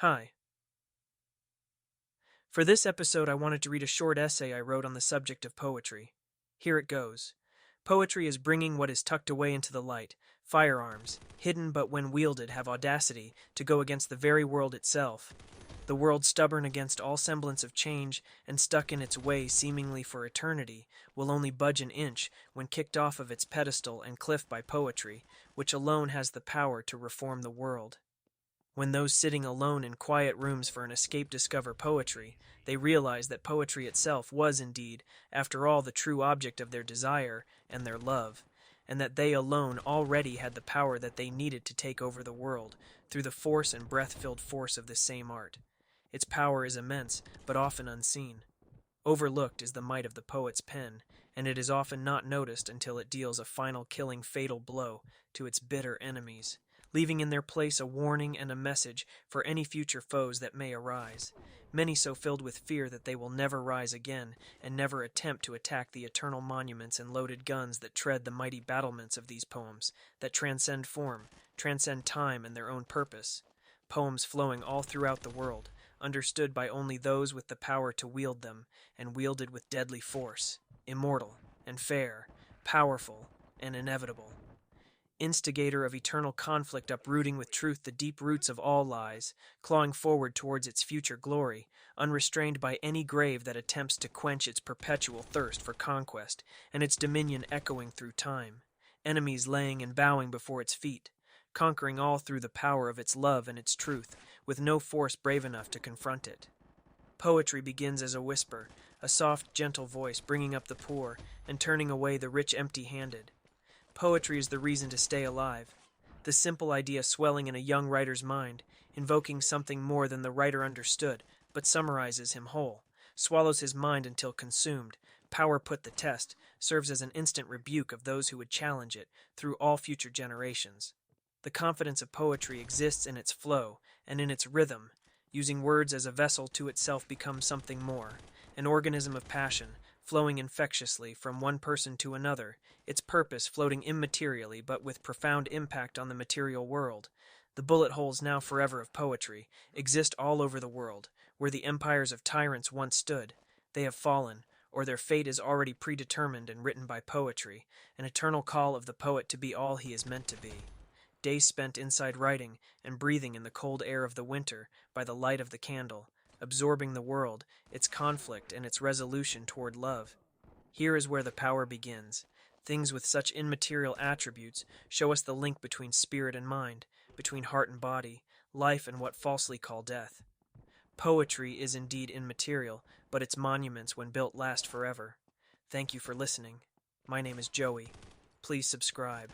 Hi. For this episode, I wanted to read a short essay I wrote on the subject of poetry. Here it goes. Poetry is bringing what is tucked away into the light. Firearms, hidden but when wielded, have audacity to go against the very world itself. The world, stubborn against all semblance of change and stuck in its way seemingly for eternity, will only budge an inch when kicked off of its pedestal and cliff by poetry, which alone has the power to reform the world. When those sitting alone in quiet rooms for an escape discover poetry, they realize that poetry itself was indeed, after all, the true object of their desire and their love, and that they alone already had the power that they needed to take over the world through the force and breath-filled force of this same art. Its power is immense, but often unseen. Overlooked is the might of the poet's pen, and it is often not noticed until it deals a final killing fatal blow to its bitter enemies, leaving in their place a warning and a message for any future foes that may arise, many so filled with fear that they will never rise again and never attempt to attack the eternal monuments and loaded guns that tread the mighty battlements of these poems, that transcend form, transcend time and their own purpose. Poems flowing all throughout the world, understood by only those with the power to wield them, and wielded with deadly force, immortal and fair, powerful and inevitable. Instigator of eternal conflict, uprooting with truth the deep roots of all lies, clawing forward towards its future glory, unrestrained by any grave that attempts to quench its perpetual thirst for conquest, and its dominion echoing through time, enemies laying and bowing before its feet, conquering all through the power of its love and its truth, with no force brave enough to confront it. Poetry begins as a whisper, a soft, gentle voice bringing up the poor and turning away the rich empty-handed. Poetry is the reason to stay alive, the simple idea swelling in a young writer's mind, invoking something more than the writer understood, but summarizes him whole, swallows his mind until consumed, power put the test, serves as an instant rebuke of those who would challenge it through all future generations. The confidence of poetry exists in its flow and in its rhythm, using words as a vessel to itself becomes something more, an organism of passion, flowing infectiously from one person to another, its purpose floating immaterially but with profound impact on the material world. The bullet holes now forever of poetry exist all over the world, where the empires of tyrants once stood. They have fallen, or their fate is already predetermined and written by poetry, an eternal call of the poet to be all he is meant to be. Days spent inside writing and breathing in the cold air of the winter by the light of the candle, absorbing the world, its conflict and its resolution toward love. Here is where the power begins. Things with such immaterial attributes show us the link between spirit and mind, between heart and body, life and what falsely call death. Poetry is indeed immaterial, but its monuments when built last forever. Thank you for listening. My name is Joey. Please subscribe.